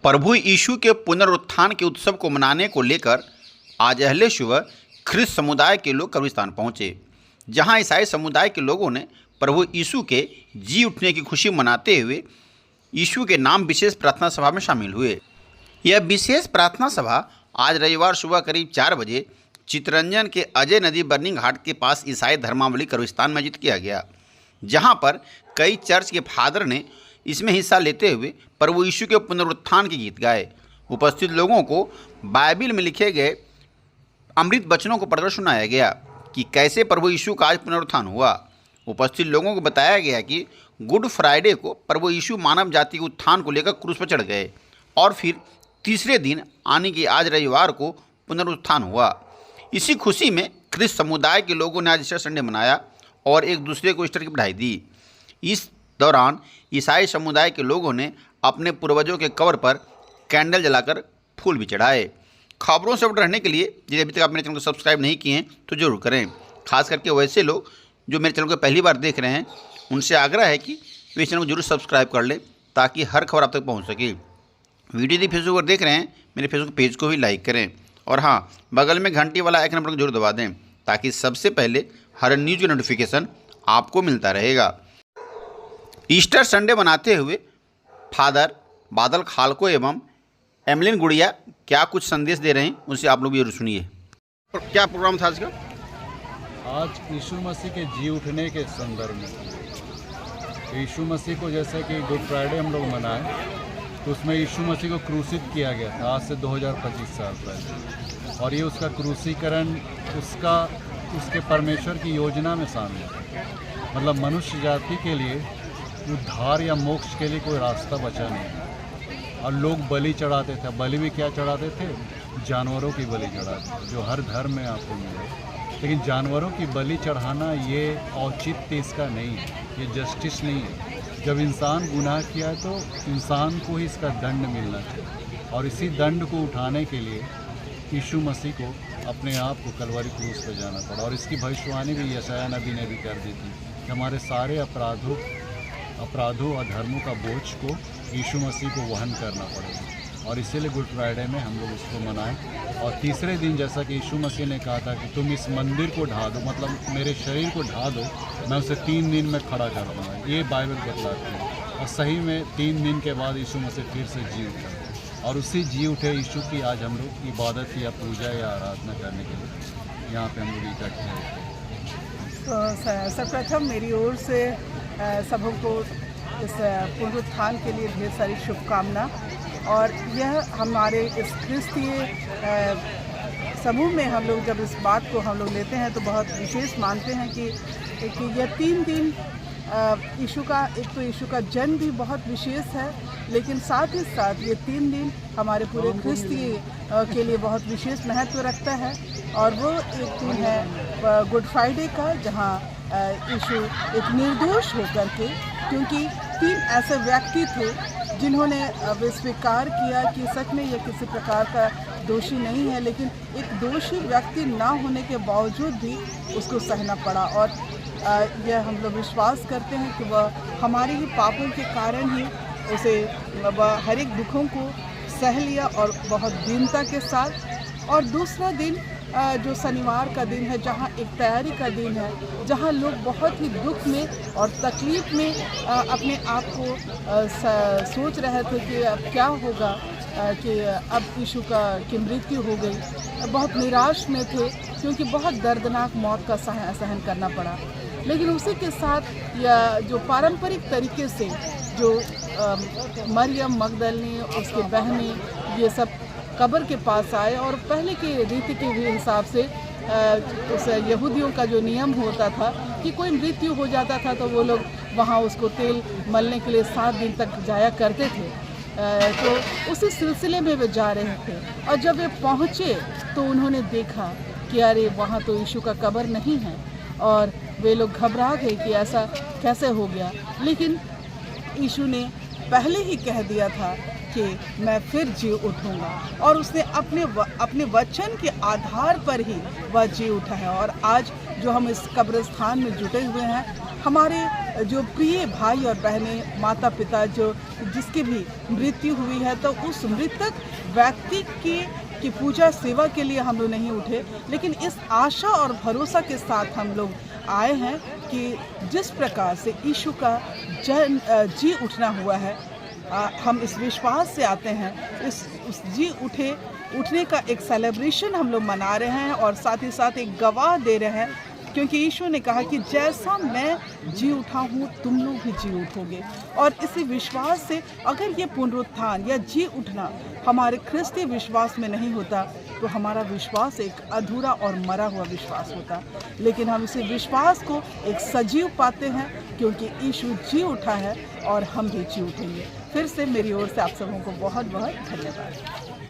प्रभु यीशु के पुनरुत्थान के उत्सव को मनाने को लेकर आज अहले सुबह ख्रिस्त समुदाय के लोग कब्रिस्तान पहुंचे, जहां ईसाई समुदाय के लोगों ने प्रभु यीशु के जी उठने की खुशी मनाते हुए यीशु के नाम विशेष प्रार्थना सभा में शामिल हुए। यह विशेष प्रार्थना सभा आज रविवार सुबह करीब 4 बजे चितरंजन के अजय नदी बर्निंग घाट के पास ईसाई धर्मावलंबी कब्रिस्तान में आयोजित किया गया, जहां पर कई चर्च के फादर ने इसमें हिस्सा लेते हुए प्रभु यीशु के पुनरुत्थान के गीत गाए। उपस्थित लोगों को बाइबिल में लिखे गए अमृत वचनों को पढ़कर सुनाया गया कि कैसे प्रभु यीशु का आज पुनरुत्थान हुआ। उपस्थित लोगों को बताया गया कि गुड फ्राइडे को प्रभु यीशु मानव जाति के उत्थान को लेकर क्रूस पर चढ़ गए और फिर तीसरे दिन आने की आज रविवार को पुनरुत्थान हुआ। इसी खुशी में ख्रिस्त समुदाय के लोगों ने आज ईस्टर संडे मनाया और एक दूसरे को ईस्टर की बधाई दी। इस दौरान ईसाई समुदाय के लोगों ने अपने पूर्वजों के कब्र पर कैंडल जलाकर फूल भी चढ़ाए। खबरों से अपडेट रहने के लिए यदि अभी तक आप मेरे चैनल को सब्सक्राइब नहीं किए हैं तो जरूर करें। खास करके वैसे लोग जो मेरे चैनल को पहली बार देख रहे हैं उनसे आग्रह है कि वे चैनल को जरूर सब्सक्राइब कर लें ताकि हर खबर आप तक पहुँच सके। वीडियो यदि फेसबुक पर देख रहे हैं मेरे फेसबुक पेज को भी लाइक करें और हाँ, बगल में घंटी वाला आइकन बटन को जरूर दबा दें ताकि सबसे पहले हर न्यूज़ की नोटिफिकेशन आपको मिलता रहेगा। ईस्टर संडे मनाते हुए फादर बादल खालको एवं एमलिन गुड़िया क्या कुछ संदेश दे रहे हैं उनसे आप लोग भी जरूर सुनिए। क्या प्रोग्राम था आज का? आज यीशु मसीह के जी उठने के संदर्भ में यीशु मसीह को जैसे कि गुड फ्राइडे हम लोग मनाए तो उसमें यीशु मसीह को क्रूसित किया गया था आज से 2025 साल पहले, और ये उसका क्रूसीकरण उसके परमेश्वर की योजना में शामिल है। मतलब मनुष्य जाति के लिए उद्धार या मोक्ष के लिए कोई रास्ता बचा नहीं। और लोग बलि चढ़ाते थे। बलि भी क्या चढ़ाते थे? जानवरों की बलि चढ़ाते थे, जो हर धर्म में आपको मिले। लेकिन जानवरों की बलि चढ़ाना ये औचित्य इसका नहीं है, ये जस्टिस नहीं है। जब इंसान गुनाह किया है तो इंसान को ही इसका दंड मिलना चाहिए, और इसी दंड को उठाने के लिए यीशु मसीह को अपने आप को कलवरी क्रूस पर जाना पड़ा। और इसकी भविष्यवाणी भी यशायाह नबी ने भी कर दी थी कि हमारे सारे अपराधों और धर्मों का बोझ को यीशु मसीह को वहन करना पड़ेगा। और इसीलिए गुड फ्राइडे में हम लोग इसको मनाएं। और तीसरे दिन जैसा कि यीशु मसीह ने कहा था कि तुम इस मंदिर को ढा दो, मतलब मेरे शरीर को ढा दो, मैं उसे 3 दिन में खड़ा कर दूँगा। ये बाइबल बतलाती है। और सही में 3 दिन के बाद यीशु मसीह फिर से जी उठा, और उसी जी उठे यीशु की आज हम लोग इबादत या पूजा या आराधना करने के लिए यहाँ पर हम लोग इकट्ठे होते हैं। तो सर्वप्रथम मेरी ओर से सबों को इस पुनरुत्थान के लिए ढेर सारी शुभकामना। और यह हमारे इस ख्रिस्तीय समूह में हम लोग जब इस बात को हम लोग लेते हैं तो बहुत विशेष मानते हैं कि यह 3 दिन यीशु का जन्म भी बहुत विशेष है, लेकिन साथ ही साथ ये 3 दिन हमारे पूरे ख्रिस्तीय के लिए बहुत विशेष महत्व रखता है। और वो एक दिन है गुड फ्राइडे का, जहाँ यीशु एक निर्दोष होकर के, क्योंकि 3 ऐसे व्यक्ति थे जिन्होंने स्वीकार किया कि सच में यह किसी प्रकार का दोषी नहीं है, लेकिन एक दोषी व्यक्ति ना होने के बावजूद भी उसको सहना पड़ा। और यह हम लोग विश्वास करते हैं कि वह हमारे ही पापों के कारण ही उसे हर एक दुखों को सह लिया और बहुत दीनता के साथ। और दूसरा दिन जो शनिवार का दिन है, जहाँ एक तैयारी का दिन है, जहाँ लोग बहुत ही दुख में और तकलीफ़ में अपने आप को सोच रहे थे कि अब क्या होगा, कि अब यीशु की मृत्यु हो गई। बहुत निराश में थे क्योंकि बहुत दर्दनाक मौत का सहन करना पड़ा। लेकिन उसी के साथ यह जो पारंपरिक तरीके से जो मरियम मगदलिनी, उसके बहनें, ये सब कब्र के पास आए, और पहले के रीति के हिसाब से उस यहूदियों का जो नियम होता था कि कोई मृत्यु हो जाता था तो वो लोग वहाँ उसको तेल मलने के लिए 7 दिन तक जाया करते थे। तो उसी सिलसिले में वे जा रहे थे, और जब वे पहुँचे तो उन्होंने देखा कि अरे वहाँ तो यीशु का कब्र नहीं है, और वे लोग घबरा गए कि ऐसा कैसे हो गया। लेकिन यीशु ने पहले ही कह दिया था कि मैं फिर जी उठूँगा, और उसने अपने वचन के आधार पर ही वह जी उठा है। और आज जो हम इस कब्रिस्तान में जुटे हुए हैं, हमारे जो प्रिय भाई और बहनें, माता पिता जो जिसकी भी मृत्यु हुई है, तो उस मृतक व्यक्ति की पूजा सेवा के लिए हम लोग नहीं उठे, लेकिन इस आशा और भरोसा के साथ हम लोग आए हैं कि जिस प्रकार से यीशु का जी उठना हुआ है, हम इस विश्वास से आते हैं, उस जी उठने का एक सेलिब्रेशन हम लोग मना रहे हैं और साथ ही साथ एक गवाह दे रहे हैं, क्योंकि यीशु ने कहा कि जैसा मैं जी उठा हूँ तुम लोग भी जी उठोगे। और इसी विश्वास से अगर ये पुनरुत्थान या जी उठना हमारे ख्रिस्तीय विश्वास में नहीं होता तो हमारा विश्वास एक अधूरा और मरा हुआ विश्वास होता। लेकिन हम इसी विश्वास को एक सजीव पाते हैं क्योंकि यीशु जी उठा है और हम भी जी उठेंगे। फिर से मेरी ओर से आप सबों को बहुत बहुत धन्यवाद।